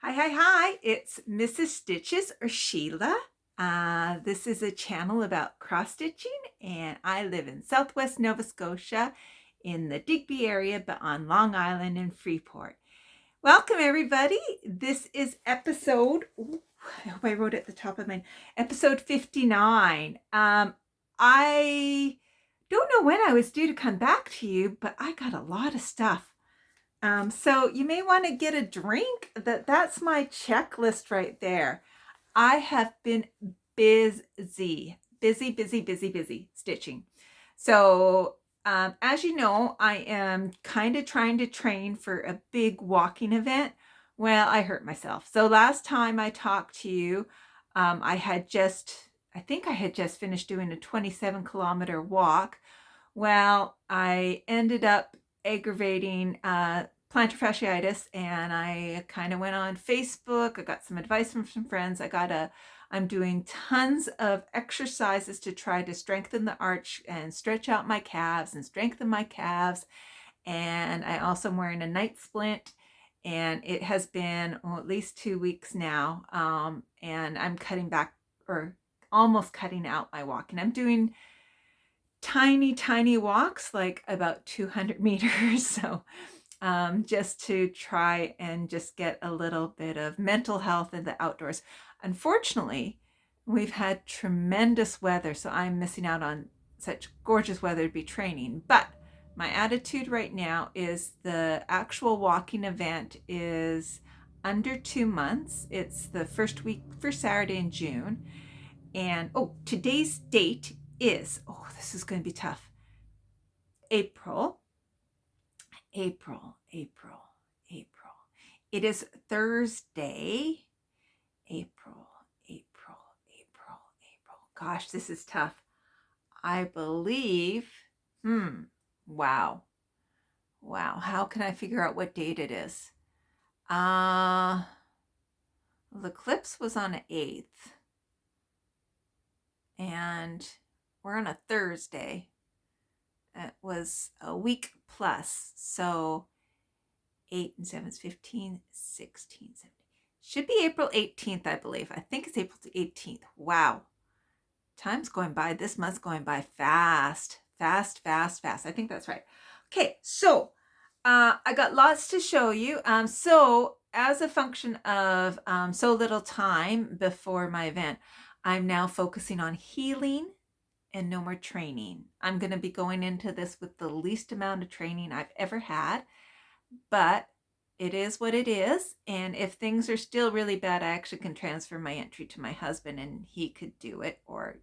Hi. It's Mrs. Stitches or Sheila. This is a channel about cross stitching, and I live in Southwest Nova Scotia in the Digby area, but on Long Island and Freeport. Welcome, everybody. This is episode, I hope I wrote it at the top of mine, episode 59. I don't know when I was due to come back to you, but I got a lot of stuff. So you may want to get a drink. That's my checklist right there. I have been busy stitching. So as you know, I am kind of trying to train for a big walking event. Well, I hurt myself. So last time I talked to you, I think I had just finished doing a 27-kilometer walk. Well, I ended up aggravating plantar fasciitis, and I kind of went on Facebook. I got some advice from some friends. I'm doing tons of exercises to try to strengthen the arch and stretch out my calves and strengthen my calves. And I also am wearing a night splint, and it has been at least 2 weeks now. And I'm cutting back, or almost cutting out my walking. I'm doing tiny walks, like about 200 meters. So just to try and just get a little bit of mental health in the outdoors. Unfortunately, we've had tremendous weather, so I'm missing out on such gorgeous weather to be training. But my attitude right now is the actual walking event is under 2 months. It's the first Saturday in June. And today's date is, this is going to be tough, April. It is Thursday, April. Gosh, this is tough. I believe, wow. How can I figure out what date it is? The eclipse was on the 8th, and we're on a Thursday. It was a week plus, so 8 and 7 is 15, 16, 17. Should be April 18th, I believe. I think it's April 18th. Wow. Time's going by. This month's going by fast. I think that's right. Okay, so I got lots to show you. So as a function of so little time before my event, I'm now focusing on healing and no more training. I'm going to be going into this with the least amount of training I've ever had, but it is what it is. And if things are still really bad, I actually can transfer my entry to my husband and he could do it, or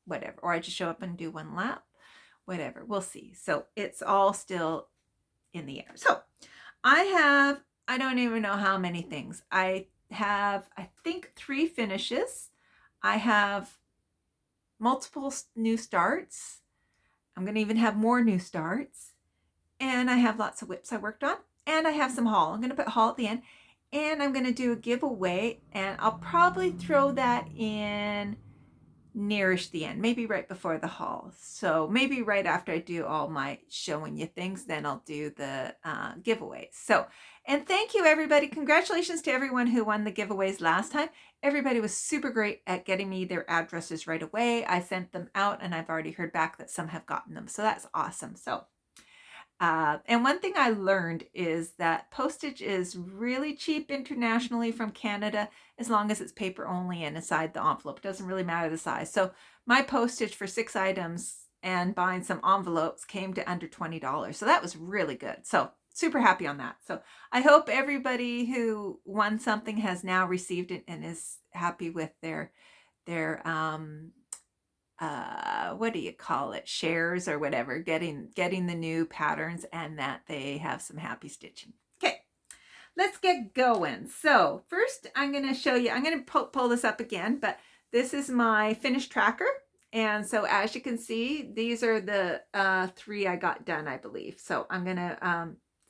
whatever, or I just show up and do one lap, whatever. We'll see. So it's all still in the air. So I don't even know how many things. I think 3 finishes. I have multiple new starts. I'm going to even have more new starts. And I have lots of whips I worked on. And I have some haul. I'm going to put haul at the end. And I'm going to do a giveaway. And I'll probably throw that in nearish the end. Maybe right before the haul. So maybe right after I do all my showing you things, then I'll do the giveaways. So, and thank you, everybody. Congratulations to everyone who won the giveaways last time. Everybody was super great at getting me their addresses right away. I sent them out, and I've already heard back that some have gotten them. So that's awesome. So, and one thing I learned is that postage is really cheap internationally from Canada, as long as it's paper only and inside the envelope. It doesn't really matter the size. So my postage for 6 items and buying some envelopes came to under $20. So that was really good. So super happy on that. So I hope everybody who won something has now received it and is happy with their what do you call it, shares or whatever, getting the new patterns, and that they have some happy stitching. Okay, let's get going. So first I'm going to show you, I'm going to pull this up again, but this is my finish tracker. And so as you can see, these are the 3 I got done, I believe. So I'm going to,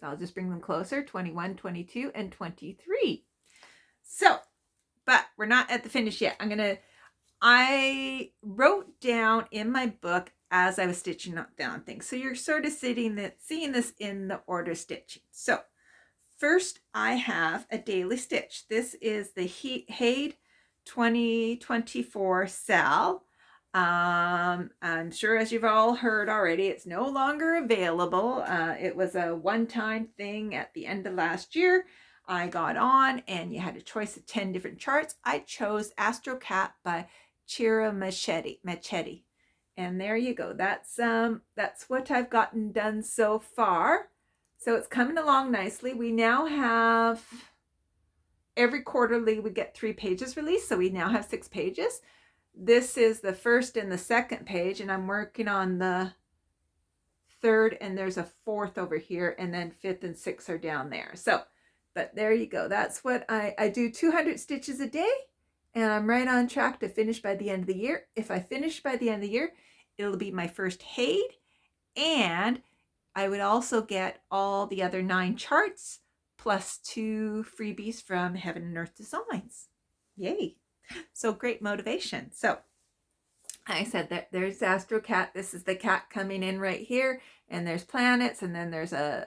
so I'll just bring them closer, 21, 22, and 23. So, but we're not at the finish yet. I wrote down in my book as I was stitching down things. So you're sort of seeing this in the order stitching. So first I have a daily stitch. This is the Haid 2024 Sal. I'm sure, as you've all heard already, it's no longer available. It was a one-time thing at the end of last year. I got on and you had a choice of 10 different charts. I chose Astro Cat by Chira Machete. And there you go. That's what I've gotten done so far. So it's coming along nicely. We now have, every quarterly we get 3 pages released. So we now have 6 pages. This is the first and the second page, and I'm working on the third, and there's a fourth over here, and then 5th and 6th are down there. So, but there you go. That's what I do 200 stitches a day, and I'm right on track to finish by the end of the year. If I finish by the end of the year, it'll be my first Haid, and I would also get all the other 9 charts plus 2 freebies from Heaven and Earth Designs. Yay. So great motivation. So I said that there's Astro Cat. This is the cat coming in right here. And there's planets. And then there's a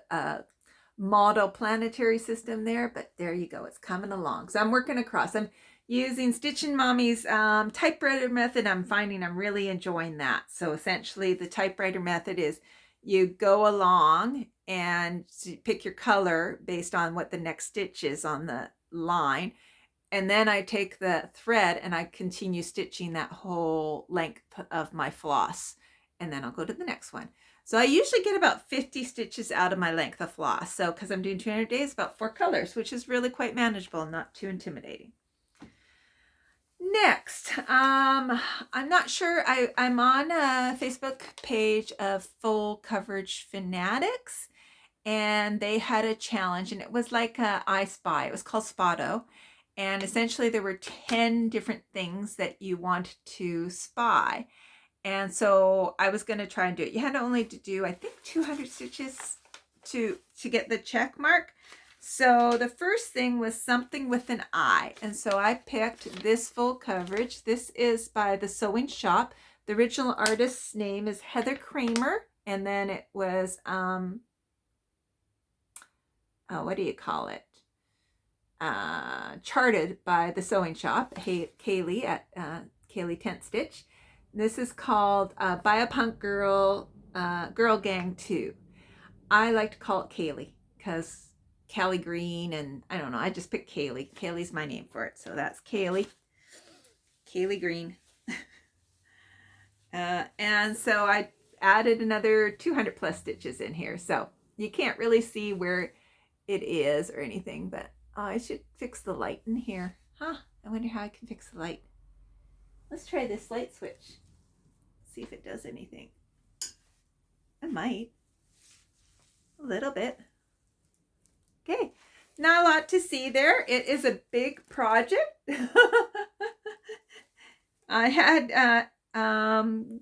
model planetary system there. But there you go. It's coming along. So I'm working across. I'm using Stitchin' Mommy's typewriter method. I'm finding I'm really enjoying that. So essentially the typewriter method is you go along and pick your color based on what the next stitch is on the line. And then I take the thread and I continue stitching that whole length of my floss. And then I'll go to the next one. So I usually get about 50 stitches out of my length of floss. So because I'm doing 200 days, about 4 colors, which is really quite manageable and not too intimidating. Next, I'm not sure. I'm on a Facebook page of Full Coverage Fanatics. And they had a challenge. And it was like I Spy. It was called Spotto. And essentially there were 10 different things that you wanted to spy. And so I was going to try and do it. You had only to do, I think, 200 stitches to get the check mark. So the first thing was something with an eye. And so I picked this full coverage. This is by the Sewing Shop. The original artist's name is Heather Kramer. And then it was, what do you call it? Charted by the Sewing Shop, Kaylee at Kaylee Tent Stitch. This is called Biopunk Girl Gang 2. I like to call it Kaylee because Callie Green, and I don't know, I just picked Kaylee. Kaylee's my name for it, so that's Kaylee Green. And so I added another 200 plus stitches in here, so you can't really see where it is or anything, but I should fix the light in here. I wonder how I can fix the light. Let's try this light switch. See if it does anything. I might. A little bit. Okay. Not a lot to see there. It is a big project. I had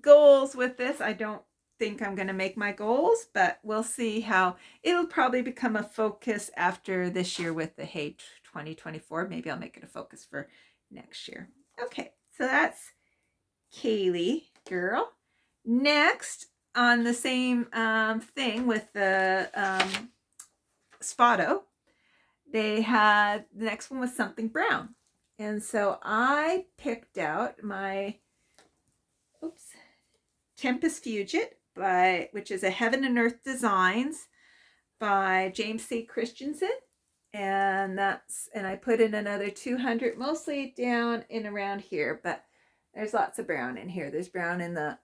goals with this. I don't think I'm going to make my goals, but we'll see how it'll probably become a focus after this year with the Haid 2024. Maybe I'll make it a focus for next year. Okay, so that's Kaylee girl. Next, on the same thing with the Spotto, they had, the next one was something brown. And so I picked out my, Tempest Fugit, which is a Heaven and Earth Designs by James C. Christensen. And I put in another 200, mostly down in around here, but there's lots of brown in here. There's brown in the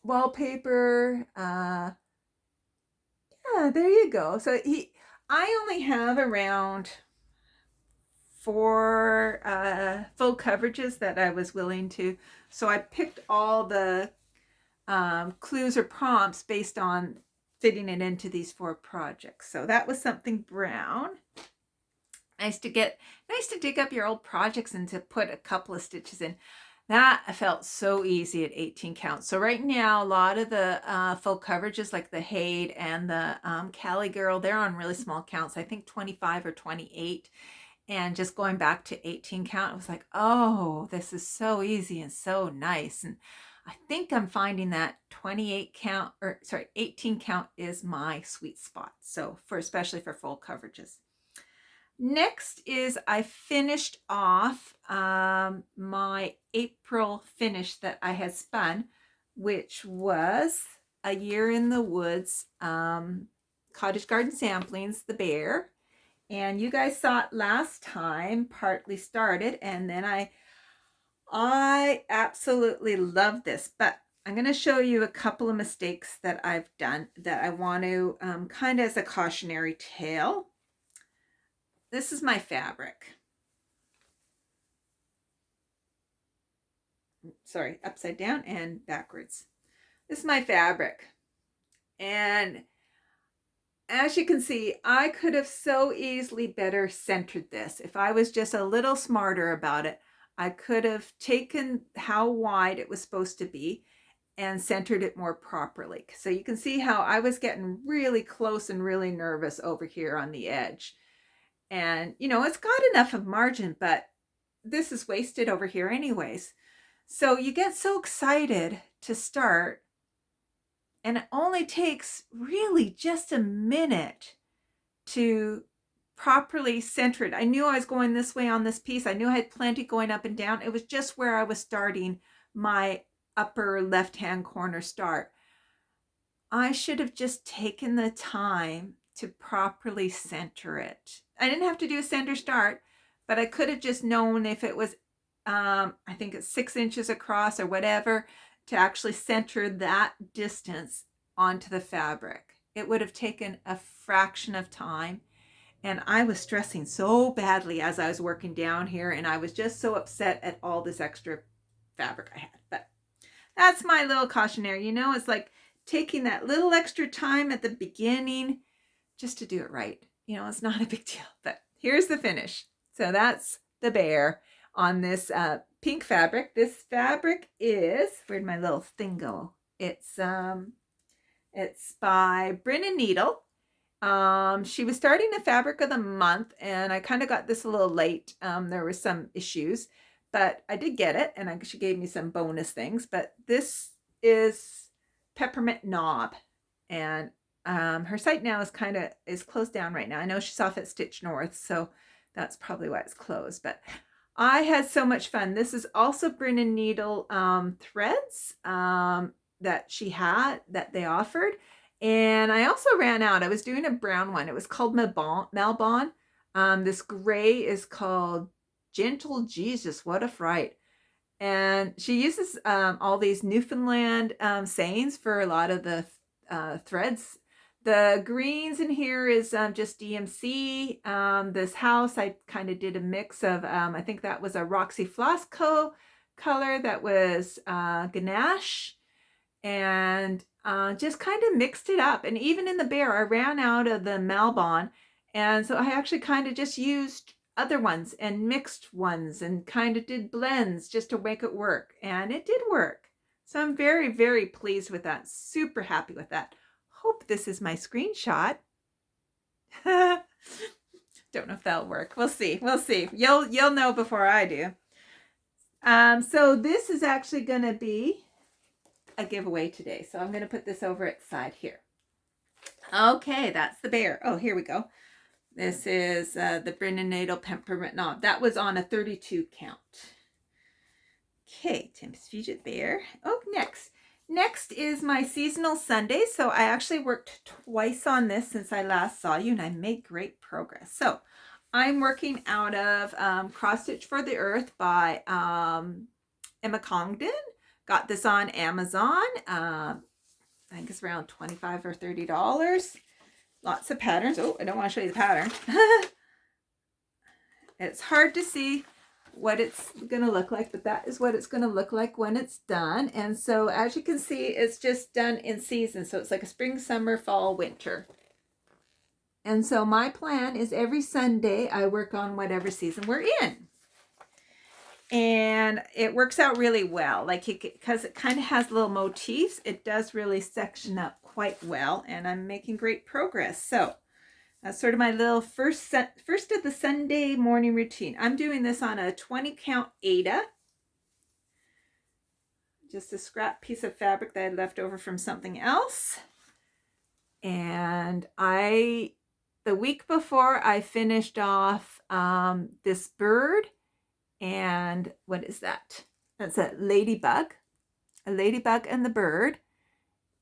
wallpaper. Yeah, there you go. So I only have around 4 full coverages that I was willing to. So I picked all the clues or prompts based on fitting it into these 4 projects. So that was something brown. Nice to dig up your old projects and to put a couple of stitches in. That felt so easy at 18 count. So right now, a lot of the full coverages like the Haid and the Callie Girl, they're on really small counts. I think 25 or 28. And just going back to 18 count, it was like, oh, this is so easy and so nice. And I think I'm finding that 18 count is my sweet spot. So especially for full coverages. Next is I finished off my April finish that I had spun, which was A Year in the Woods, Cottage Garden Samplings, the bear. And you guys saw it last time, partly started, and then I absolutely love this, but I'm going to show you a couple of mistakes that I've done that I want to kind of as a cautionary tale. This is my fabric. Sorry, upside down and backwards. This is my fabric. And as you can see, I could have so easily better centered this. If I was just a little smarter about it, I could have taken how wide it was supposed to be and centered it more properly. So you can see how I was getting really close and really nervous over here on the edge. And, you know, it's got enough of margin, but this is wasted over here anyways. So you get so excited to start, and it only takes really just a minute to properly center it. I knew I was going this way on this piece. I knew I had plenty going up and down. It was just where I was starting my upper left-hand corner start. I should have just taken the time to properly center it. I didn't have to do a center start, but I could have just known if it was, I think it's 6 inches across or whatever, to actually center that distance onto the fabric. It would have taken a fraction of time. And I was stressing so badly as I was working down here, and I was just so upset at all this extra fabric I had. But that's my little cautionary. You know, it's like taking that little extra time at the beginning just to do it right. You know, it's not a big deal. But here's the finish. So that's the bear on this pink fabric. This fabric is, where'd my little thing go? It's by Brin & Needle. She was starting the fabric of the month, and I kind of got this a little late. There were some issues, but I did get it, and she gave me some bonus things. But this is Peppermint Knob, and her site now is closed down right now. I know she's off at Stitch North, so that's probably why it's closed. But I had so much fun. This is also Brin & Needle threads that she had, that they offered. And I also ran out. I was doing a brown one. It was called Malbon. This gray is called Gentle Jesus, What a Fright. And she uses all these Newfoundland sayings for a lot of the threads. The greens in here is just DMC. This house, I kind of did a mix of, I think that was a Roxy Flossco color that was ganache. And just kind of mixed it up. And even in the bear, I ran out of the Malbon. And so I actually kind of just used other ones and mixed ones and kind of did blends just to make it work. And it did work. So I'm very, very pleased with that. Super happy with that. Hope this is my screenshot. Don't know if that'll work. We'll see. We'll see. You'll know before I do. So this is actually going to be a giveaway today. So I'm going to put this over at the side here. Okay, that's the bear. Oh, here we go. This is the Brin & Needle Peppermint Knob. That was on a 32 count. Okay, Tim's Fidget Bear. Oh, next is my seasonal Sunday. So I actually worked twice on this since I last saw you, and I made great progress. So I'm working out of Cross Stitch for the Earth by Emma Congdon. Got this on Amazon. I think it's around $25 or $30. Lots of patterns. Oh, I don't want to show you the pattern. It's hard to see what it's going to look like, but that is what it's going to look like when it's done. And so as you can see, it's just done in season. So it's like a spring, summer, fall, winter. And so my plan is every Sunday I work on whatever season we're in. And it works out really well, like because it kind of has little motifs. It does really section up quite well, and I'm making great progress. So that's sort of my little first of the Sunday morning routine. I'm doing this on a 20 count Aida, just a scrap piece of fabric that I left over from something else. And the week before I finished off this bird, and what is that? That's a ladybug and the bird.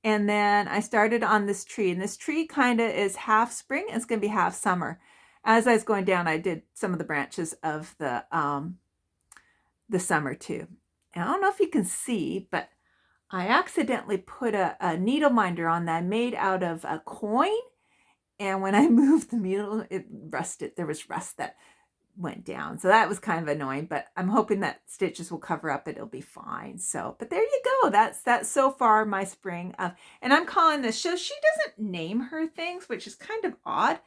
And then I started on this tree, and this tree kind of is half spring. It's going to be half summer. As I was going down, I did some of the branches of the summer too. And I don't know if you can see, but I accidentally put a needle minder on that made out of a coin. And when I moved the needle, it rusted. There was rust that went down. So that was kind of annoying, but I'm hoping that stitches will cover up it. It'll be fine. So, but there you go. That's so far my spring of, and I'm calling this, so she doesn't name her things, which is kind of odd.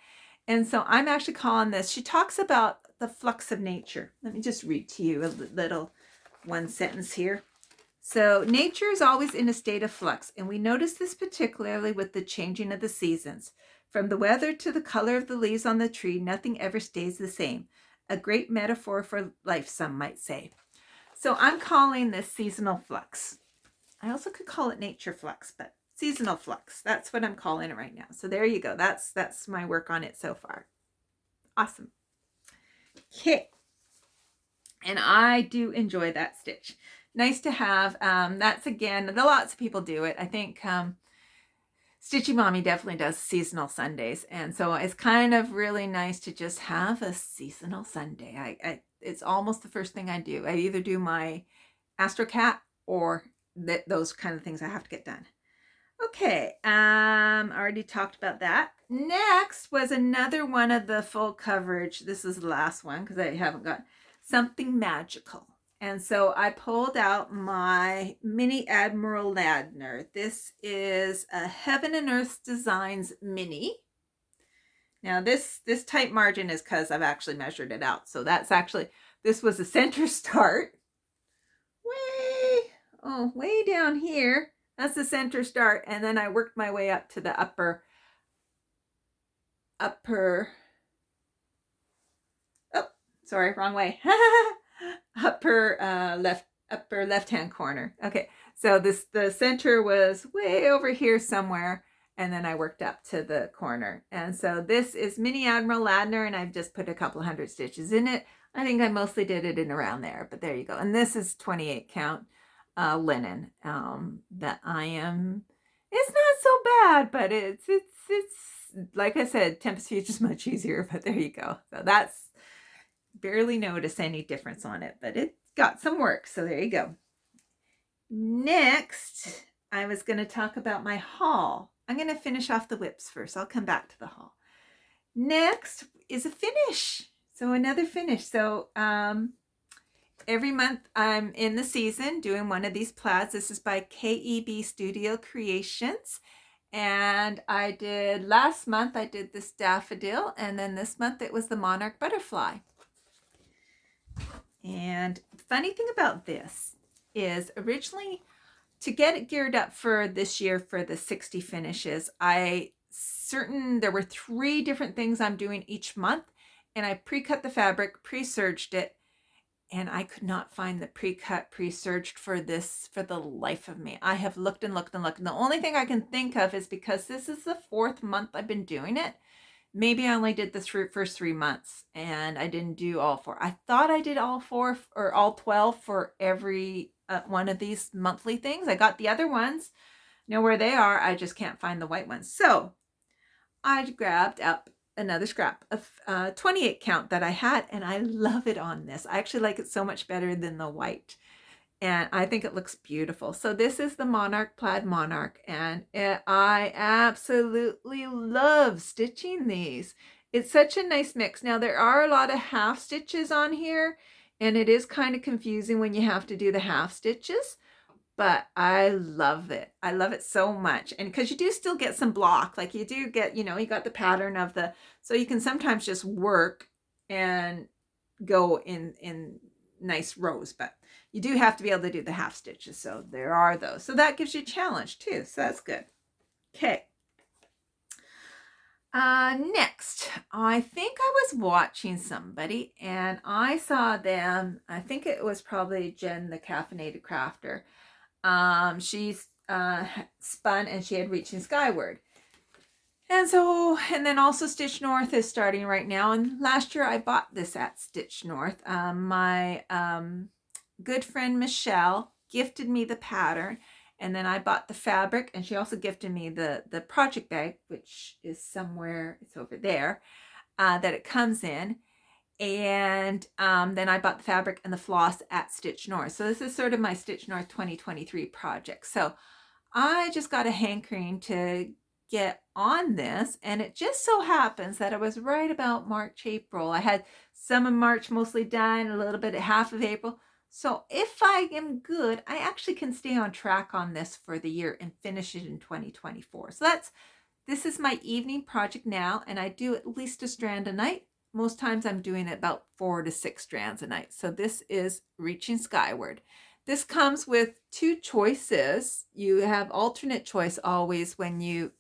And so I'm actually calling this, she talks about the flux of nature. Let me just read to you a little one sentence here. So nature is always in a state of flux, and we notice this particularly with the changing of the seasons. From the weather to the color of the leaves on the tree, nothing ever stays the same. A great metaphor for life, some might say. So I'm calling this seasonal flux. I also could call it nature flux, but seasonal flux. That's what I'm calling it right now. So there you go. That's my work on it so far. Awesome. Okay. And I do enjoy that stitch. Nice to have. That's again, lots of people do it. I think Stitchy Mommy definitely does seasonal Sundays. And so it's kind of really nice to just have a seasonal Sunday. It's almost the first thing I do. I either do my Astro Cat or those kind of things I have to get done. Okay, I already talked about that. Next was another one of the full coverage. This is the last one because I haven't got something magical. And so I pulled out my mini Admiral Ladner. This is a Heaven and Earth Designs mini. Now this tight margin is because I've actually measured it out. So that's actually, this was a center start. Way down here. That's the center start. And then I worked my way up to the upper, oh, sorry, wrong way. upper left-hand corner. Okay, so the center was way over here somewhere, and then I worked up to the corner. And so this is Mini Admiral Ladner, and I've just put a couple hundred stitches in it. I think I mostly did it in around there, but there you go. And this is 28 count linen that I am. It's not so bad, but it's like I said, Tempest Fuge is much easier, but there you go. So that's barely notice any difference on it, but it got some work. So there you go. Next, I was going to talk about my haul. I'm going to finish off the whips first. I'll come back to the haul. Next is a finish. So another finish. So every month I'm in the season doing one of these plaids. This is by KEB Studio Creations. And I did last month, I did this daffodil, and then this month it was the monarch butterfly. And the funny thing about this is originally to get it geared up for this year for the 60 finishes, there were 3 different things I'm doing each month, and I pre-cut the fabric, pre-serged it, and I could not find the pre-cut, pre-serged for this for the life of me. I have looked and looked and looked, and the only thing I can think of is because this is the 4th month I've been doing it. Maybe I only did the first 3 months, and I didn't do all 4. I thought I did all 4 or all 12 for every one of these monthly things. I got the other ones, know where they are. I just can't find the white ones. So I grabbed up another scrap of 28 count that I had, and I love it on this. I actually like it so much better than the white, and I think it looks beautiful. So this is the Monarch Plaid Monarch, and I absolutely love stitching these. It's such a nice mix. Now there are a lot of half stitches on here, and it is kind of confusing when you have to do the half stitches, but I love it. I love it so much. And because you do still get some block, like you do get, you got the pattern of so you can sometimes just work and go in nice rows, but you do have to be able to do the half stitches. So there are those. So that gives you a challenge too. So that's good. Okay. Next, I think I was watching somebody and I saw them. I think it was probably Jen, the Caffeinated Crafter. She's spun and she had Reaching Skyward. And then also Stitch North is starting right now. And last year I bought this at Stitch North. My good friend Michelle gifted me the pattern, and then I bought the fabric, and she also gifted me the project bag, which is somewhere, it's over there, that it comes in. And then I bought the fabric and the floss at Stitch North. So this is sort of my Stitch North 2023 project. So I just got a hankering to get on this, and it just so happens that I was right about March, April. I had some of March mostly done, a little bit at half of April. So if I am good, I actually can stay on track on this for the year and finish it in 2024. So this is my evening project now, and I do at least a strand a night. Most times I'm doing about 4 to 6 strands a night. So this is Reaching Skyward. This comes with 2 choices. You have alternate choice always when you,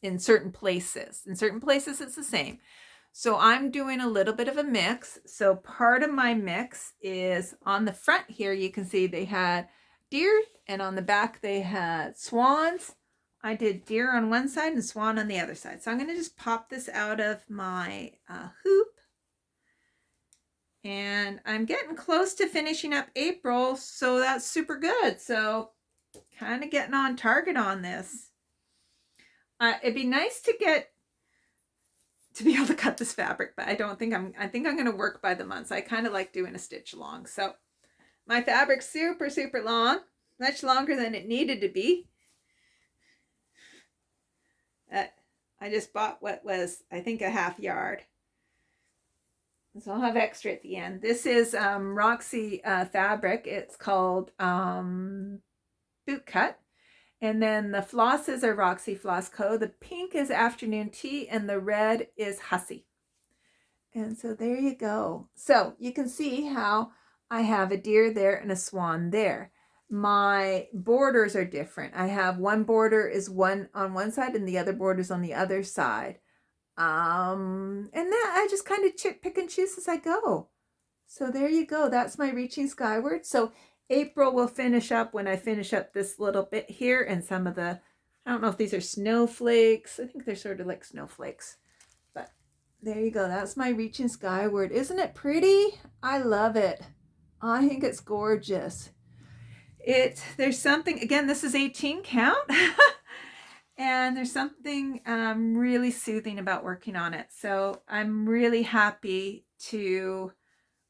in certain places. In certain places it's the same. So I'm doing a little bit of a mix. So part of my mix is on the front here, you can see they had deer, and on the back they had swans. I did deer on one side and swan on the other side. So I'm going to just pop this out of my hoop. And I'm getting close to finishing up April, so that's super good. So kind of getting on target on this. It'd be nice to be able to cut this fabric, but I think I'm going to work by the months. I kind of like doing a stitch long. So my fabric's super, super long, much longer than it needed to be. I just bought what was, I think, a half yard. So I'll have extra at the end. This is Roxy fabric. It's called Boot Cut. And then the flosses are Roxy Floss Co. The pink is Afternoon Tea, and the red is Hussy. And so there you go. So you can see how I have a deer there and a swan there. My borders are different. I have one border is one on one side and the other border is on the other side. And that I just kind of pick and choose as I go. So there you go. That's my Reaching Skyward. So April will finish up when I finish up this little bit here and some of the, I don't know if these are snowflakes. I think they're sort of like snowflakes. But there you go. That's my Reaching Skyward. Isn't it pretty? I love it. I think it's gorgeous. There's something, again, this is 18 count. And there's something really soothing about working on it. So I'm really happy to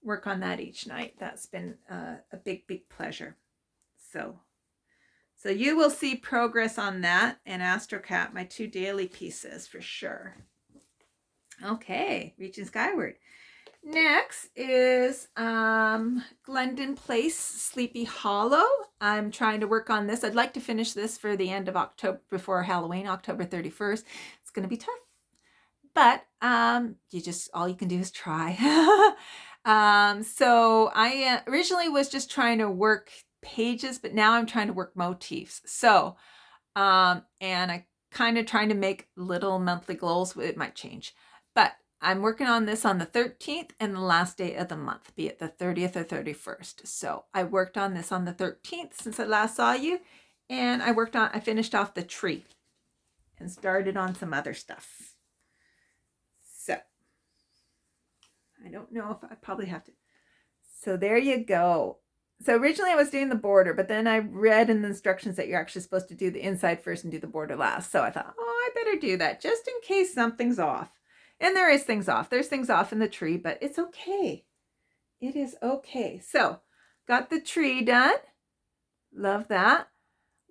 work on that each night. That's been a big, big pleasure. So you will see progress on that and Astrocat, my 2 daily pieces for sure. Okay, Reaching Skyward. Next is Glendon Place Sleepy Hollow. I'm trying to work on this. I'd like to finish this for the end of October, before Halloween, October 31st. It's going to be tough, but all you can do is try. So I originally was just trying to work pages, but now I'm trying to work motifs. So, and I kind of trying to make little monthly goals. It might change, but I'm working on this on the 13th and the last day of the month, be it the 30th or 31st. So I worked on this on the 13th since I last saw you, and I finished off the tree and started on some other stuff. So I don't know if I probably have to. So there you go. So originally I was doing the border, but then I read in the instructions that you're actually supposed to do the inside first and do the border last. So I thought, I better do that just in case something's off. And there is things off. There's things off in the tree, but it's okay. It is okay. So got the tree done. Love that.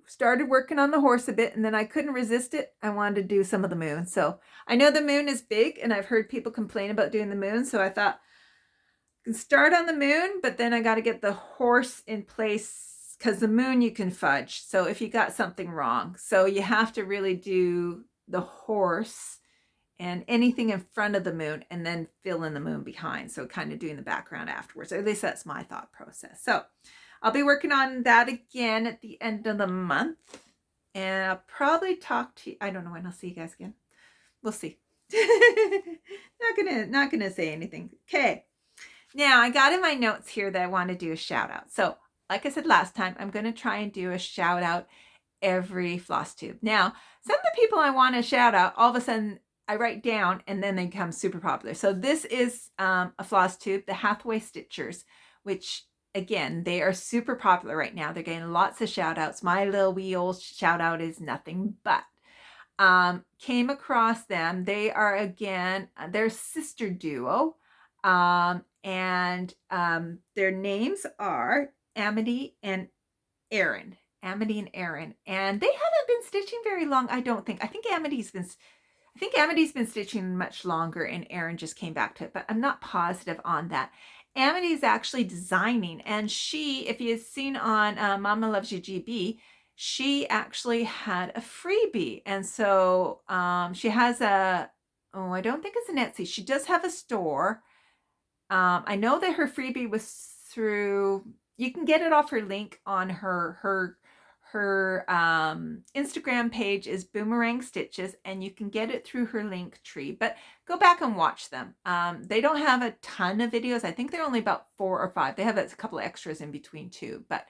Started working on the horse a bit, and then I couldn't resist it. I wanted to do some of the moon. So I know the moon is big, and I've heard people complain about doing the moon. So I thought I can start on the moon, but then I got to get the horse in place, because the moon you can fudge. So if you got something wrong, so you have to really do the horse and anything in front of the moon and then fill in the moon behind. So kind of doing the background afterwards. Or at least that's my thought process. So I'll be working on that again at the end of the month. And I'll probably talk to you. I don't know when I'll see you guys again. We'll see. Not gonna say anything. Okay. Now I got in my notes here that I want to do a shout out. So like I said last time, I'm going to try and do a shout out every floss tube. Now, some of the people I want to shout out, all of a sudden I write down and then they become super popular. So this is a floss tube, the Hathaway Stitchers, which again, they are super popular right now. They're getting lots of shout outs. My little wee old shout out is nothing but. Came across them. They are again, their sister duo. And their names are Amity and Aaron. Amity and Aaron. And they haven't been stitching very long, I don't think. I think Amity's been stitching much longer and Aaron just came back to it, but I'm not positive on that. Amity is actually designing, and she, if you've seen on Mama Loves You GB, she actually had a freebie. And so she has I don't think it's an Etsy. She does have a store. I know that her freebie was through, you can get it off her link on her Instagram page is Boomerang Stitches, and you can get it through her link tree, but go back and watch them. They don't have a ton of videos. I think they're only about 4 or 5. They have a couple of extras in between too, but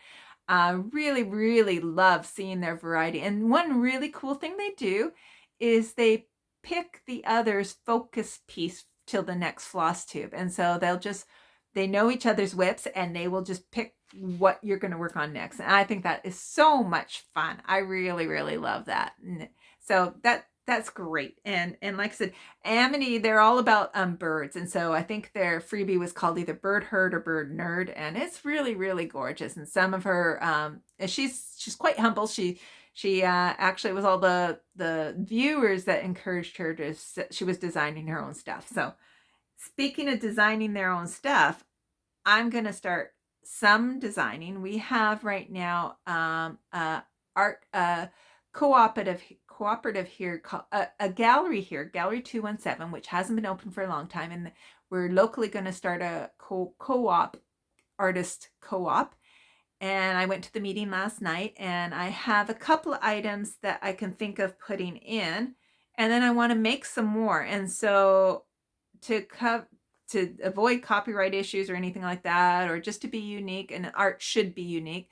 really, really love seeing their variety. And one really cool thing they do is they pick the other's focus piece till the next floss tube. And so they know each other's whips and they will just pick what you're going to work on next. And I think that is so much fun. I really, really love that. So that's great. And like I said, Amity, they're all about birds. And so I think their freebie was called either Bird Herd or Bird Nerd. And it's really, really gorgeous. And some of her, she's quite humble. She actually was all the viewers that encouraged her she was designing her own stuff. So speaking of designing their own stuff, I'm going to start some designing. We have right now cooperative here, a gallery here, Gallery 217, which hasn't been open for a long time. And we're locally going to start a co-op, artist co-op. And I went to the meeting last night, and I have a couple of items that I can think of putting in, and then I want to make some more. And so to avoid copyright issues or anything like that, or just to be unique, and art should be unique,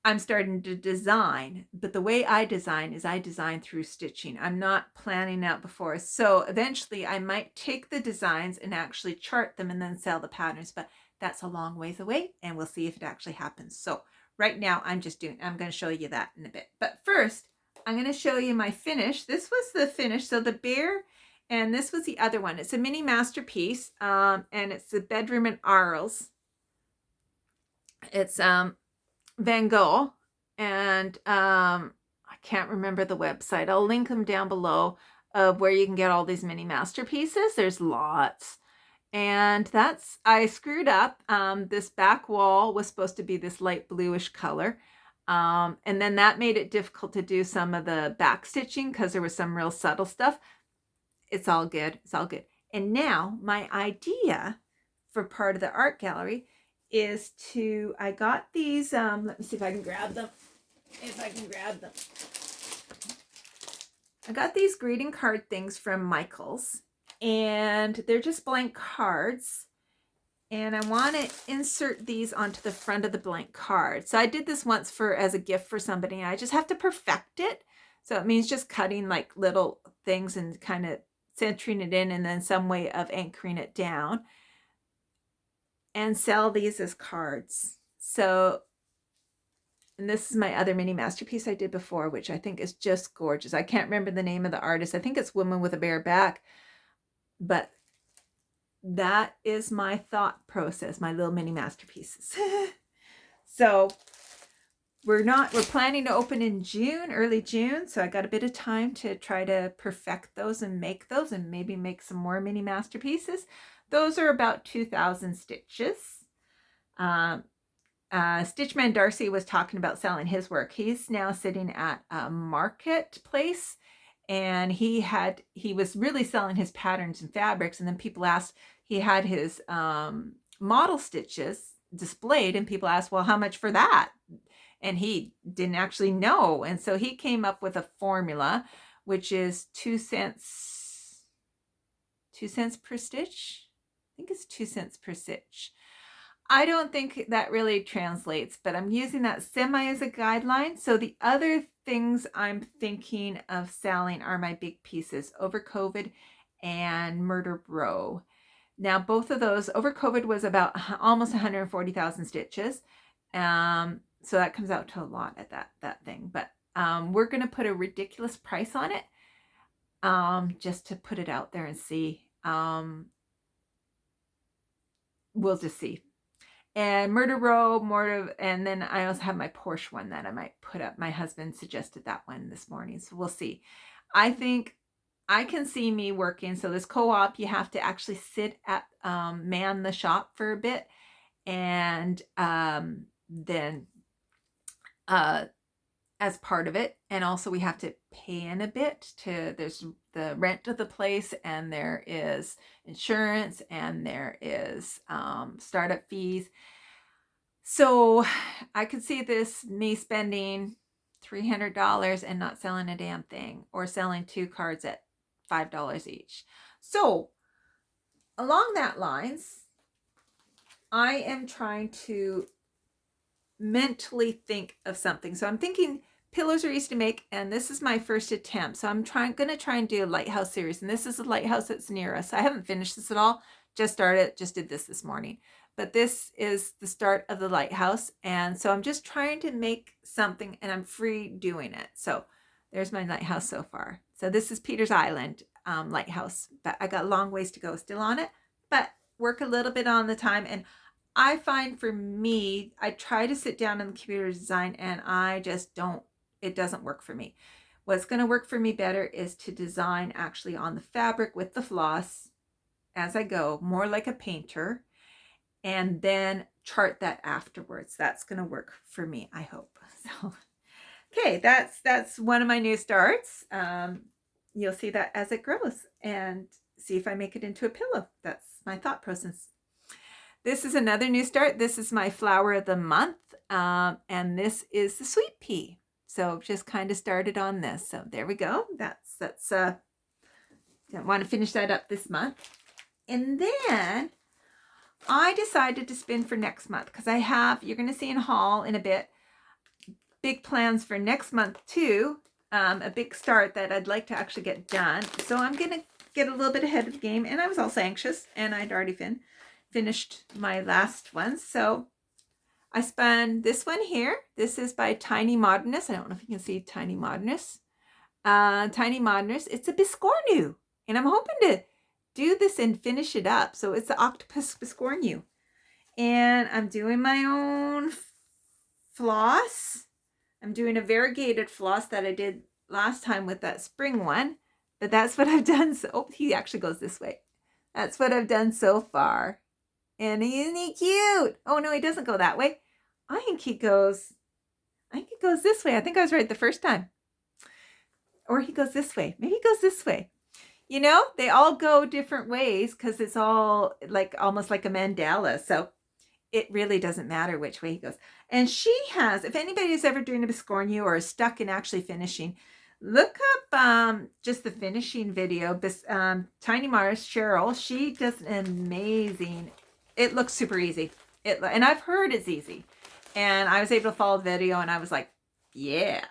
I'm starting to design. But the way I design is I design through stitching. I'm not planning out before. So eventually I might take the designs and actually chart them and then sell the patterns, but that's a long ways away, and we'll see if it actually happens. So right now I'm going to show you that in a bit. But first, I'm going to show you my finish. This was the finish. So the bear, and this was the other one. It's a mini masterpiece, and it's the Bedroom in Arles. It's Van Gogh, and I can't remember the website. I'll link them down below of where you can get all these mini masterpieces. There's lots. And I screwed up. This back wall was supposed to be this light bluish color. And then that made it difficult to do some of the back stitching because there was some real subtle stuff. It's all good. It's all good. And now my idea for part of the art gallery is I got these, let me see if I can grab them. I got these greeting card things from Michaels. And they're just blank cards, and I want to insert these onto the front of the blank card. So I did this once as a gift for somebody, and I just have to perfect it. So it means just cutting like little things and kind of centering it in, and then some way of anchoring it down, and sell these as cards. So, and this is my other mini masterpiece I did before, which I think is just gorgeous. I can't remember the name of the artist. I think it's Woman with a Bare Back. But that is my thought process, my little mini masterpieces. So we're planning to open in June, early June. So I got a bit of time to try to perfect those and make those, and maybe make some more mini masterpieces. Those are about 2,000 stitches. Stitchman Darcy was talking about selling his work. He's now sitting at a marketplace. And he was really selling his patterns and fabrics. And then people asked, he had his model stitches displayed, and people asked, well, how much for that? And he didn't actually know. And so he came up with a formula, which is 2 cents per stitch. I think it's 2 cents per stitch. I don't think that really translates, but I'm using that semi as a guideline. So the other things I'm thinking of selling are my big pieces, Over COVID and Murder Row. Now, both of those, Over COVID was about almost 140,000 stitches. So that comes out to a lot at that thing. But we're going to put a ridiculous price on it just to put it out there and see. We'll just see. And Murder Row, and then I also have my Porsche one that I might put up. My husband suggested that one this morning, so we'll see. I think I can see me working. So this co-op, you have to actually sit at, man the shop for a bit, and then as part of it, and also we have to pay in a bit there's the rent of the place, and there is insurance, and there is startup fees. So I could see this me spending $300 and not selling a damn thing, or selling 2 cards at $5 each. So along that lines, I am trying to mentally think of something. So I'm thinking pillows are easy to make, and this is my first attempt. So I'm going to try and do a lighthouse series, and this is a lighthouse that's near us. I haven't finished this at all. Just did this morning. But this is the start of the lighthouse, and so I'm just trying to make something, and I'm free doing it. So there's my lighthouse so far. So this is Peter's Island lighthouse, but I got a long ways to go still on it, but work a little bit on the time. And I find for me, I try to sit down in the computer design, and I just don't, it doesn't work for me. What's going to work for me better is to design actually on the fabric with the floss as I go, more like a painter, and then chart that afterwards. That's going to work for me, I hope. So, okay, that's one of my new starts. You'll see that as it grows, and see if I make it into a pillow. That's my thought process. This is another new start. This is my flower of the month, and this is the sweet pea. So just kind of started on this. So there we go. That's I want to finish that up this month. And then I decided to spin for next month, because you're going to see in haul in a bit, big plans for next month too. A big start that I'd like to actually get done. So I'm going to get a little bit ahead of the game, and I was also anxious, and I'd already finished my last one. So I spun this one here. This is by Tiny Modernist. I don't know if you can see Tiny Modernist. Tiny Modernist. It's a biscornu, and I'm hoping to do this and finish it up. So it's the octopus biscornu, and I'm doing my own floss. I'm doing a variegated floss that I did last time with that spring one, but that's what I've done. So he actually goes this way. That's what I've done so far. And isn't he cute? Oh no, he doesn't go that way. I think it goes this way. I think I was right the first time. Or he goes this way. Maybe he goes this way. You know, they all go different ways, because it's all like almost like a mandala. So it really doesn't matter which way he goes. And she has, if anybody is ever doing a biscornu or is stuck in actually finishing, look up just the finishing video. Tiny Mars, Cheryl, she does an amazing, it looks super easy. And I've heard it's easy. And I was able to follow the video, and I was like, yeah.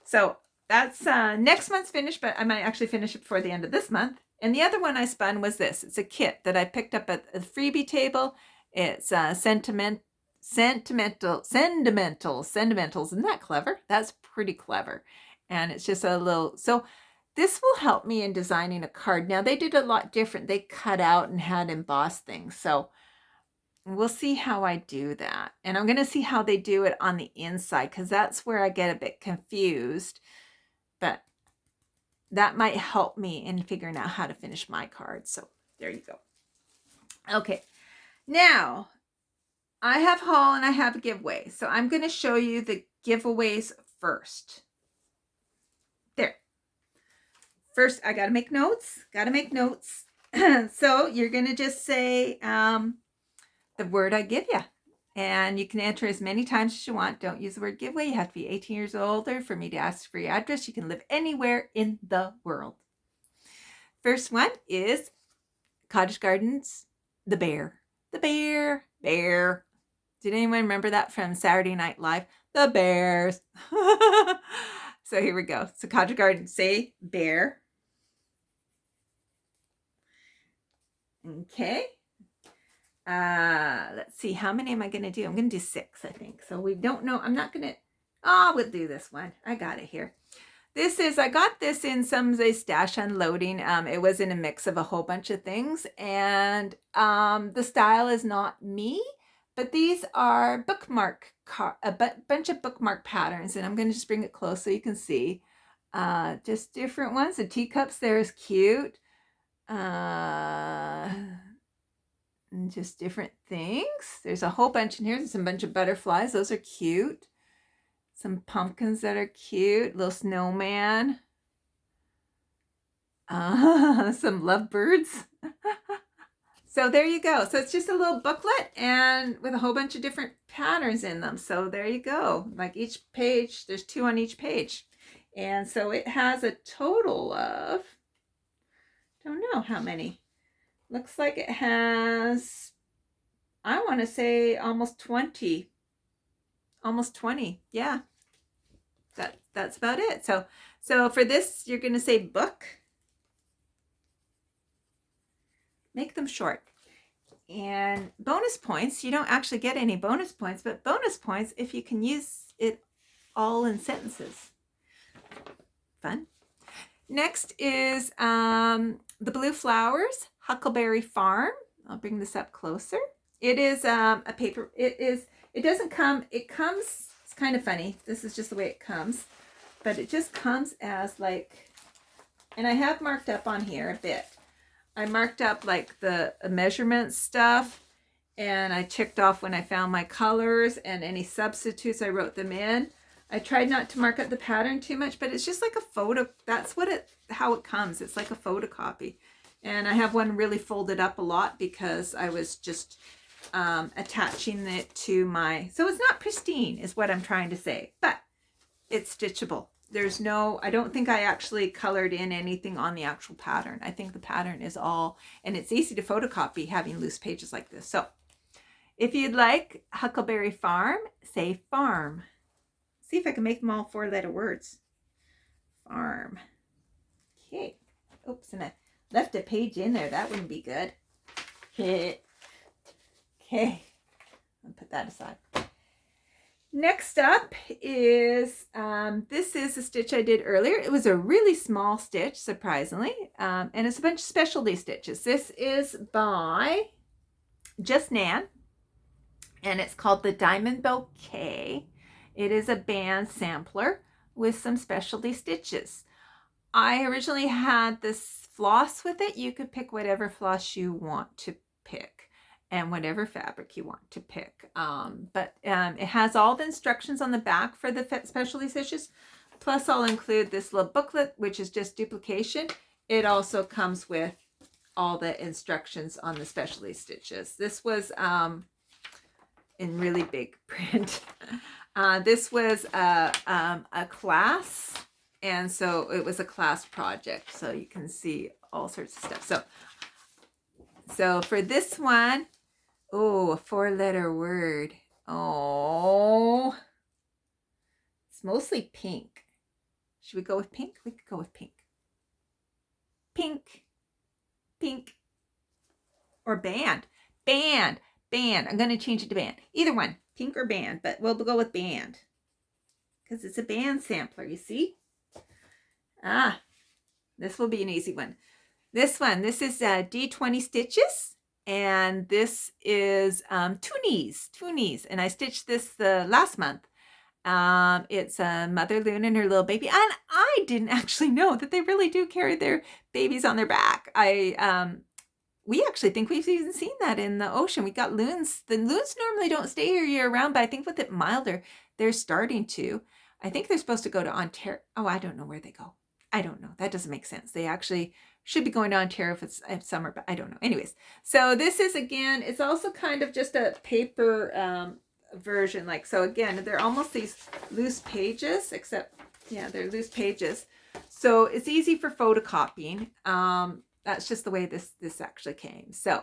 So that's next month's finish, but I might actually finish it before the end of this month. And the other one I spun was this. It's a kit that I picked up at the freebie table. It's sentimentals. Isn't that clever? That's pretty clever. And it's just a little, so this will help me in designing a card. Now they did a lot different. They cut out and had embossed things. So we'll see how I do that. And I'm going to see how they do it on the inside, because that's where I get a bit confused. But that might help me in figuring out how to finish my card. So there you go. Okay. Now, I have haul and I have a giveaway. So I'm going to show you the giveaways first. There. First, I got to make notes. So you're going to just say the word I give you. And you can enter as many times as you want. Don't use the word giveaway. You have to be 18 years or older for me to ask for your address. You can live anywhere in the world. First one is Cottage Gardens, the bear. The bear. Bear. Did anyone remember that from Saturday Night Live? The bears. So here we go. So Conjure Garden, say bear. Okay. Let's see. How many am I going to do? I'm going to do 6, I think. So we don't know. I'm not going to. Oh, we'll do this one. I got it here. I got this in somebody's stash unloading. It was in a mix of a whole bunch of things. And the style is not me. But these are a bunch of bookmark patterns. And I'm going to just bring it close so you can see. Just different ones. The teacups there is cute. And just different things. There's a whole bunch in here. There's a bunch of butterflies. Those are cute. Some pumpkins that are cute. Little snowman. Some lovebirds. So there you go. So it's just a little booklet and with a whole bunch of different patterns in them. So there you go. Like each page, there's 2 on each page. And so it has a total of, don't know how many. Looks like it has, I want to say almost 20. Almost 20. Yeah. That's about it. So for this, you're going to say book. Make them short. And bonus points, you don't actually get any bonus points, but bonus points if you can use it all in sentences. Fun. Next is the Blue Flowers, Huckleberry Farm. I'll bring this up closer. It is a paper. It doesn't come, it comes, it's kind of funny. This is just the way it comes. But it just comes as like, and I have marked up on here a bit. I marked up like the measurement stuff, and I checked off when I found my colors, and any substitutes I wrote them in. I tried not to mark up the pattern too much, but it's just like a photo. That's how it comes. It's like a photocopy. And I have one really folded up a lot because I was just attaching it to my, so it's not pristine is what I'm trying to say, but it's stitchable. There's no, I don't think I actually colored in anything on the actual pattern. I think the pattern is all, and it's easy to photocopy having loose pages like this. So if you'd like Huckleberry Farm, say farm. See if I can make them all 4-letter words. Farm. Okay. Oops, and I left a page in there. That wouldn't be good. Okay. I'll put that aside. Next up is, this is a stitch I did earlier. It was a really small stitch, surprisingly, and it's a bunch of specialty stitches. This is by Just Nan, and it's called the Diamond Bouquet. It is a band sampler with some specialty stitches. I originally had this floss with it. You could pick whatever floss you want to pick and whatever fabric you want to pick. But it has all the instructions on the back for the specialty stitches. Plus I'll include this little booklet, which is just duplication. It also comes with all the instructions on the specialty stitches. This was in really big print. This was a class, and so it was a class project. So you can see all sorts of stuff. So for this one, oh, a 4-letter word. Oh, it's mostly pink. Should we go with pink? We could go with pink. Pink. Or band. Band. I'm going to change it to band. Either one, pink or band, but we'll go with band because it's a band sampler, you see? This will be an easy one. This is D20 stitches, and this is two knees, and I stitched this last month. It's a mother loon and her little baby, and I didn't actually know that they really do carry their babies on their back. We actually think we've even seen that in the ocean. We got loons. The loons normally don't stay here year round, but I think with it milder, they're starting to. I think they're supposed to go to Ontario. Oh, I don't know where they go. I don't know. That doesn't make sense. They actually should be going to Ontario if it's summer, but I don't know. Anyways, so this is, again, it's also kind of just a paper version. Like, so again, they're almost these loose pages, except, yeah, they're loose pages. So it's easy for photocopying. That's just the way this actually came. So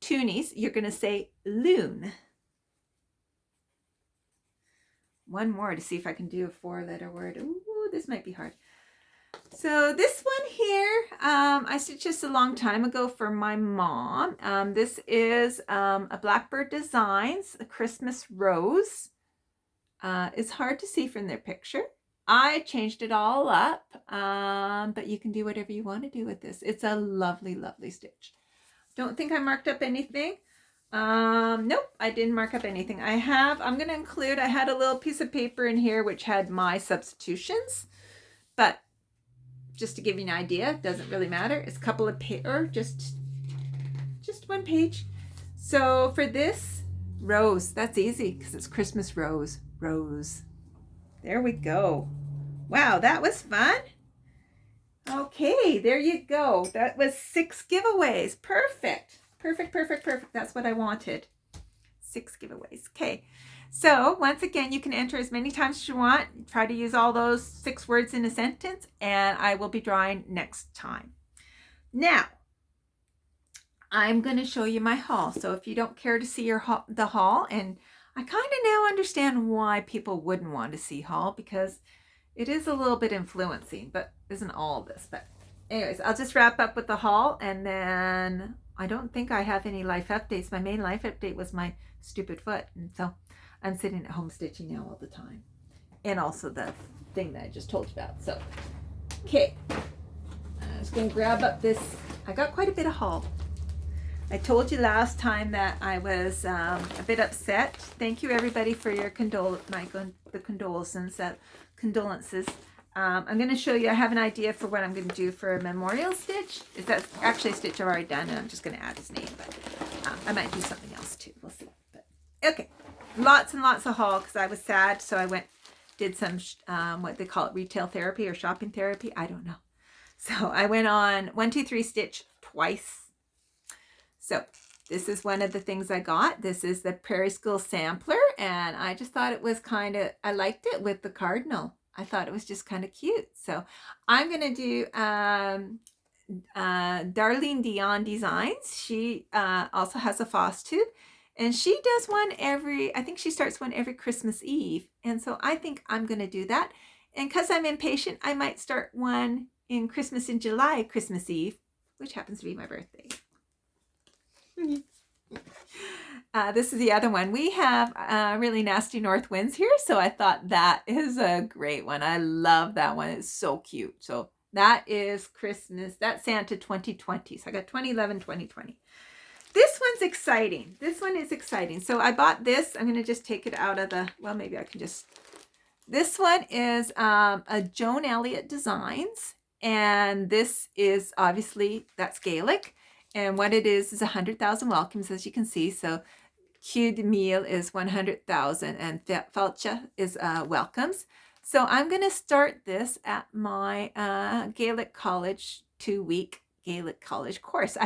toonies, you're going to say loon. One more to see if I can do a 4-letter word. Ooh, this might be hard. So this one here, I stitched this a long time ago for my mom. This is a Blackbird Designs, a Christmas rose. It's hard to see from their picture. I changed it all up, but you can do whatever you want to do with this. It's a lovely, lovely stitch. Don't think I marked up anything. Nope, I didn't mark up anything. I'm going to include, I had a little piece of paper in here which had my substitutions, but just to give you an idea, it doesn't really matter. It's a couple of just one page. So for this rose, that's easy because it's Christmas rose. There we go. Wow, that was fun. Okay, there you go. That was 6 giveaways. Perfect. That's what I wanted. 6 giveaways. Okay. So once again, you can enter as many times as you want. Try to use all those 6 words in a sentence, and I will be drawing next time. Now, I'm going to show you my haul. So if you don't care to see the haul, and I kind of now understand why people wouldn't want to see haul, because it is a little bit influencing, but isn't all this. But anyways, I'll just wrap up with the haul, and then I don't think I have any life updates. My main life update was my stupid foot, and so I'm sitting at home stitching now all the time. And also the thing that I just told you about. So, okay. I'm just going to grab up this. I got quite a bit of haul. I told you last time that I was a bit upset. Thank you everybody for your condolences. I'm going to show you, I have an idea for what I'm going to do for a memorial stitch. That's actually a stitch I've already done, and I'm just going to add his name, but I might do something else too. We'll see. But okay, lots and lots of haul because I was sad, so I did some what they call it, retail therapy or shopping therapy. I don't know. So I went on 1, 2, 3 stitch twice. So this is one of the things I got. This is the Prairie School sampler, and I just thought it was I liked it with the cardinal. I thought it was just kind of cute. So I'm going to do Darlene Dion Designs. She also has a Flosstube, and she does one I think she starts one every Christmas Eve. And so I think I'm going to do that. And because I'm impatient, I might start one in July, Christmas Eve, which happens to be my birthday. This is the other one. We have really nasty north winds here, so I thought that is a great one. I love that one. It's so cute. So that is Christmas. That's Santa 2020. So I got 2011, 2020. This one's exciting. This one is exciting. So I bought this. I'm going to just take it out of maybe I can just. This one is a Joan Elliott Designs, and this is obviously, that's Gaelic. And what it is 100,000 welcomes, as you can see. So Cúd Míl is 100,000, and Fáilte is welcomes. So I'm going to start this at my Gaelic College 2-week Gaelic College course.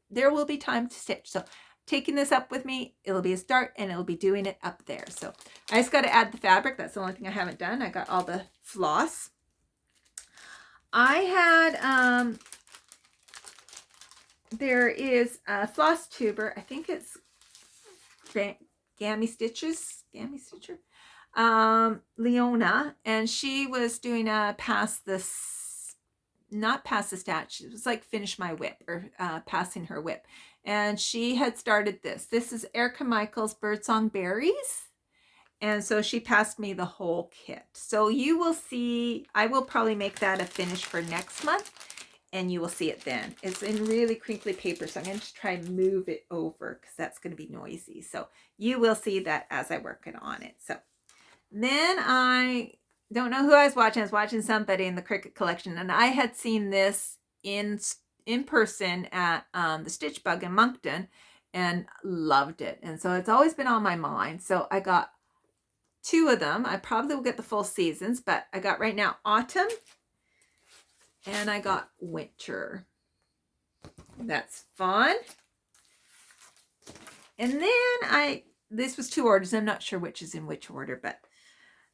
There will be time to stitch. So taking this up with me, it'll be a start, and it'll be doing it up there. So I just got to add the fabric. That's the only thing I haven't done. I got all the floss. I had there is a floss tuber. I think it's Gammy Stitcher, Leona, and she was doing a not pass the statch. It was like finish my whip, or passing her whip. And she had started this. This is Erica Michaels Birdsong Berries. And so she passed me the whole kit. So you will see, I will probably make that a finish for next month, and you will see it then. It's in really crinkly paper, so I'm going to try and move it over because that's going to be noisy. So you will see that as I work it on it. So then I don't know who I was watching. I was watching somebody in the Cricut collection, and I had seen this in person at the Stitch Bug in Moncton and loved it. And so it's always been on my mind. So I got 2 of them. I probably will get the full seasons, but I got right now autumn, and I got winter. That's fun. And then this was 2 orders. I'm not sure which is in which order, but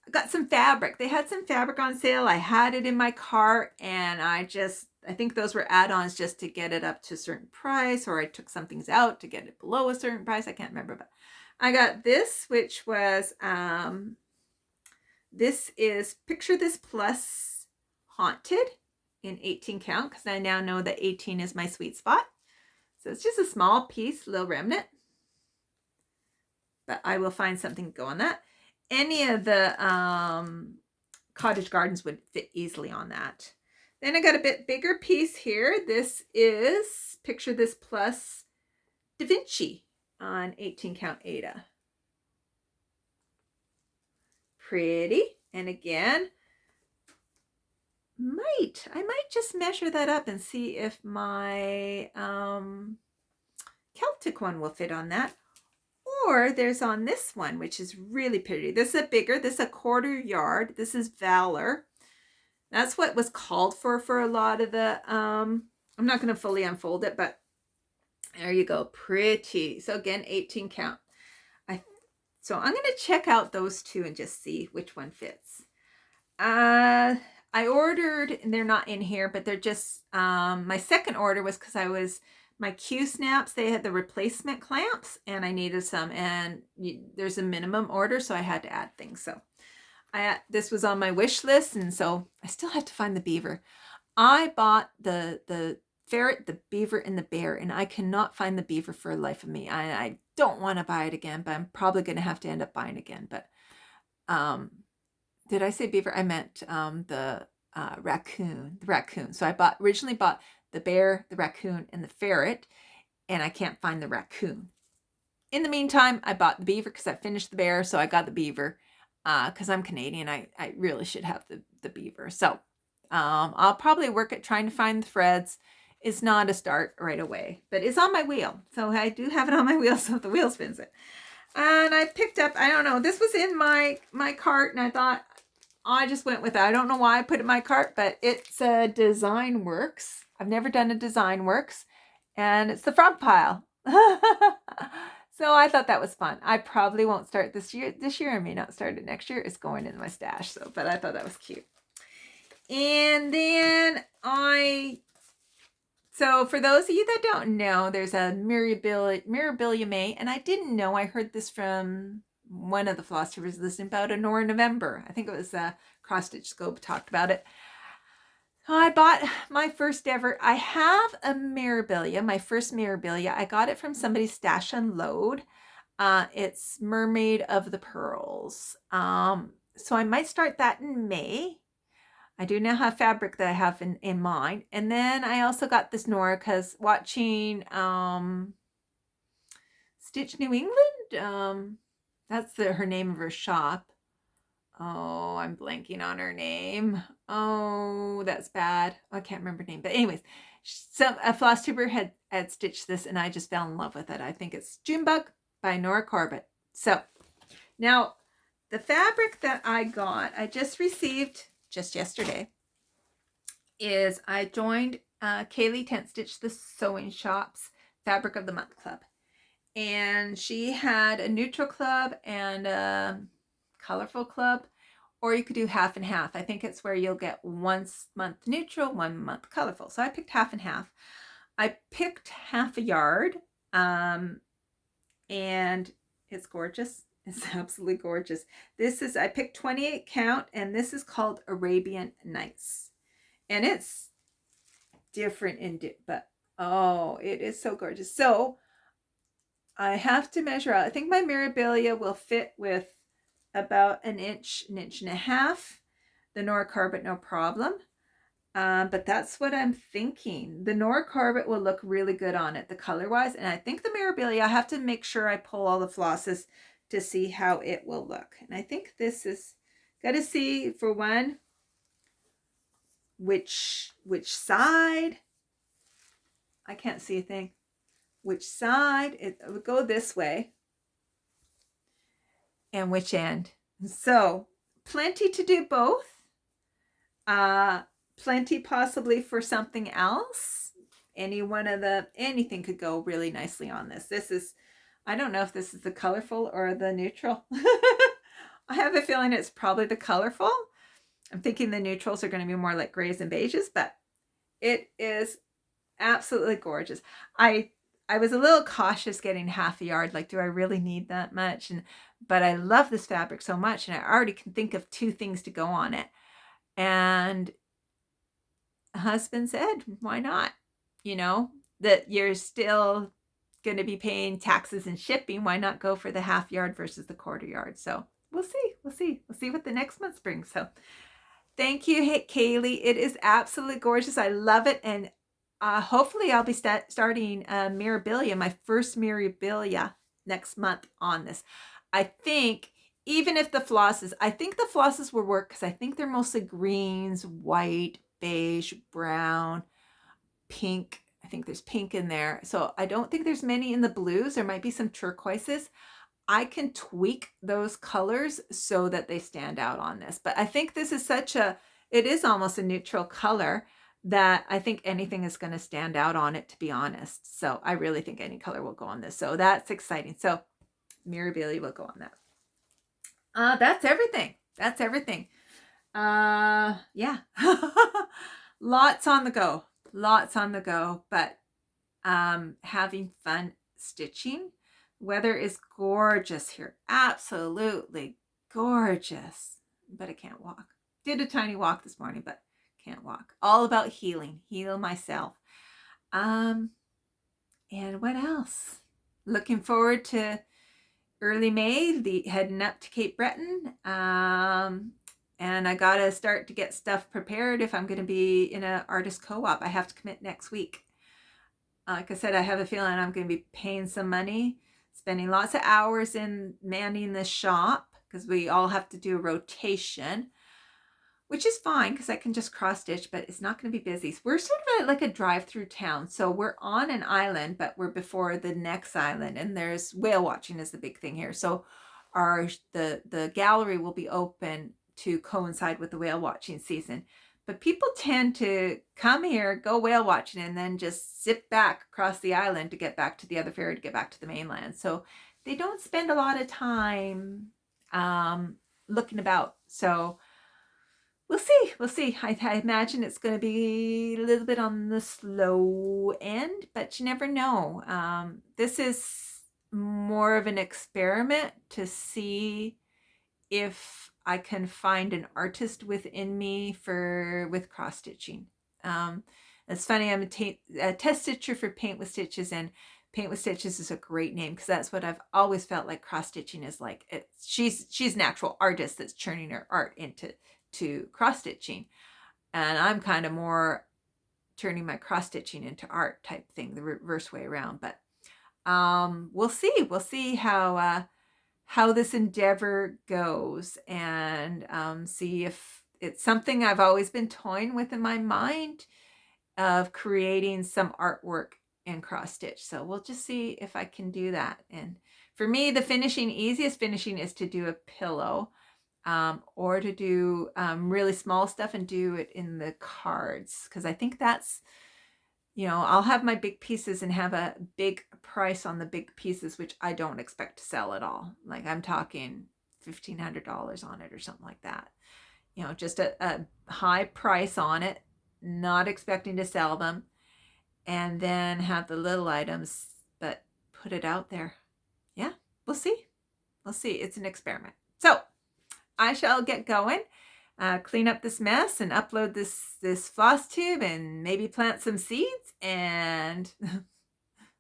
I got some fabric. They had some fabric on sale. I had it in my cart, and I just I think those were add-ons just to get it up to a certain price, or I took some things out to get it below a certain price. I can't remember, but I got this, which was, this is Picture This Plus Haunted in 18 count, because I now know that 18 is my sweet spot. So it's just a small piece, little remnant, but I will find something to go on that. Any of the cottage gardens would fit easily on that. Then I got a bit bigger piece here. This is Picture This Plus Da Vinci on 18 count Ada. Pretty. And again, I might just measure that up and see if my Celtic one will fit on that. Or there's on this one, which is really pretty. This is a bigger, this is a 1/4 yard. This is Valor. That's what was called for a lot of the, I'm not going to fully unfold it, but there you go. Pretty. So again, 18 count. So I'm going to check out those two and just see which one fits. I ordered, and they're not in here, but they're just, my second order was because my Q snaps, they had the replacement clamps and I needed some, and there's a minimum order, so I had to add things. So this was on my wish list, and so I still have to find the beaver. I bought the ferret, the beaver, and the bear, and I cannot find the beaver for the life of me. I don't want to buy it again, but I'm probably going to have to end up buying again. But did I say beaver? I meant the raccoon. The raccoon. So I originally bought the bear, the raccoon, and the ferret, and I can't find the raccoon. In the meantime, I bought the beaver because I finished the bear, so I got the beaver. Because I'm Canadian, I really should have the beaver. So I'll probably work at trying to find the threads. It's not a start right away, but it's on my wheel. So I do have it on my wheel, so if the wheel spins it. And I picked up, I don't know, this was in my cart, and I thought, I just went with it. I don't know why I put it in my cart, but it's a Design Works. I've never done a Design Works, and it's the frog pile. So I thought that was fun. I probably won't start this year. I may not start it next year. It's going in my stash. So, but I thought that was cute. And then so for those of you that don't know, there's a Mirabilia May, and I didn't know. I heard this from one of the Flosstubers listening about a Nora November. I think it was Cross Stitch Scope talked about it. I bought my first ever, I have a Mirabilia, my first Mirabilia. I got it from somebody's Stash Unload. It's Mermaid of the Pearls. So I might start that in May. I do now have fabric that I have in mind. And then I also got this Nora because watching Stitch New England, that's her name of her shop. Oh, I'm blanking on her name. Oh, that's bad. I can't remember her name. But anyways, a Flosstuber had stitched this, and I just fell in love with it. I think it's Junebug by Nora Corbett. So now the fabric that I got, I just received just yesterday, is I joined Kaylee Tent Stitch the Sewing Shop's Fabric of the Month Club. And she had a neutral club and a colorful club, or you could do half and half. I think it's where you'll get 1 month neutral, 1 month colorful. So I picked half and half. I picked half a yard, and it's gorgeous. It's absolutely gorgeous. I picked 28 count, and this is called Arabian Nights. And it's different but oh, it is so gorgeous. So I have to measure out. I think my Mirabilia will fit with about an inch and a half. The Nora Corbett, no problem. But that's what I'm thinking. The Nora Corbett will look really good on it, the color-wise. And I think the Mirabilia, I have to make sure I pull all the flosses to see how it will look. And I think this is, got to see, for one, which side. I can't see a thing. Which side, it would go this way, and which end. So plenty to do both. Plenty possibly for something else. Anything could go really nicely on this. This is, I don't know if this is the colorful or the neutral. I have a feeling it's probably the colorful. I'm thinking the neutrals are going to be more like grays and beiges, but It is absolutely gorgeous. I was a little cautious getting half a yard. Like, do I really need that much? But I love this fabric so much, and I already can think of 2 things to go on it. And husband said, why not? You know, that you're still going to be paying taxes and shipping. Why not go for the half yard versus the quarter yard? So we'll see. We'll see what the next month brings. So thank you, Kaylee. It is absolutely gorgeous. I love it. And hopefully I'll be starting Mirabilia, my first Mirabilia next month on this. I think even if the flosses, I think the flosses will work because I think they're mostly greens, white, beige, brown, pink. I think there's pink in there. So I don't think there's many in the blues. There might be some turquoises. I can tweak those colors so that they stand out on this. But I think this is it is almost a neutral color that I think anything is going to stand out on it, to be honest. So I really think any color will go on this. So that's exciting. So Mirabilia will go on that. That's everything. That's everything. Yeah. Lots on the go. Lots on the go. But having fun stitching. Weather is gorgeous here. Absolutely gorgeous. But I can't walk. Did a tiny walk this morning, but can't walk. All about healing. Heal myself. And what else? Looking forward to early May, heading up to Cape Breton. And I got to start to get stuff prepared if I'm going to be in an artist co-op. I have to commit next week. Like I said, I have a feeling I'm going to be paying some money, spending lots of hours in manning the shop because we all have to do a rotation, which is fine because I can just cross stitch, but it's not going to be busy. So we're sort of like a drive-through town. So we're on an island, but we're before the next island, and there's whale watching is the big thing here. So the gallery will be open to coincide with the whale watching season. But people tend to come here, go whale watching, and then just zip back across the island to get back to the other ferry to get back to the mainland. So they don't spend a lot of time looking about. So we'll see. We'll see. I imagine it's going to be a little bit on the slow end, but you never know. This is more of an experiment to see if I can find an artist within me with cross stitching. It's funny, I'm a test stitcher for Paint with Stitches, and Paint with Stitches is a great name because that's what I've always felt like cross stitching is like. She's an actual artist that's turning her art into cross stitching, and I'm kind of more turning my cross stitching into art type thing, the reverse way around. But we'll see how this endeavor goes, and see if it's something I've always been toying with in my mind of creating some artwork in cross stitch. So we'll just see if I can do that. And for me, the easiest finishing is to do a pillow, or to do really small stuff and do it in the cards, because I think that's, I'll have my big pieces and have a big price on the big pieces, which I don't expect to sell at all. Like I'm talking $1,500 on it or something like that. Just a high price on it, not expecting to sell them, and then have the little items, but put it out there. Yeah, we'll see. We'll see. It's an experiment. So I shall get going. Clean up this mess and upload this floss tube and maybe plant some seeds. And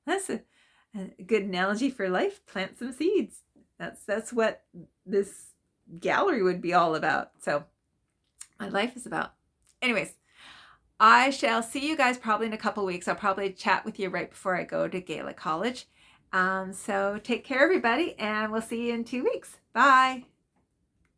that's a good analogy for life. Plant some seeds. That's what this gallery would be all about. So my life is about. Anyways, I shall see you guys probably in a couple weeks. I'll probably chat with you right before I go to Gaelic College. So take care, everybody, and we'll see you in 2 weeks. Bye.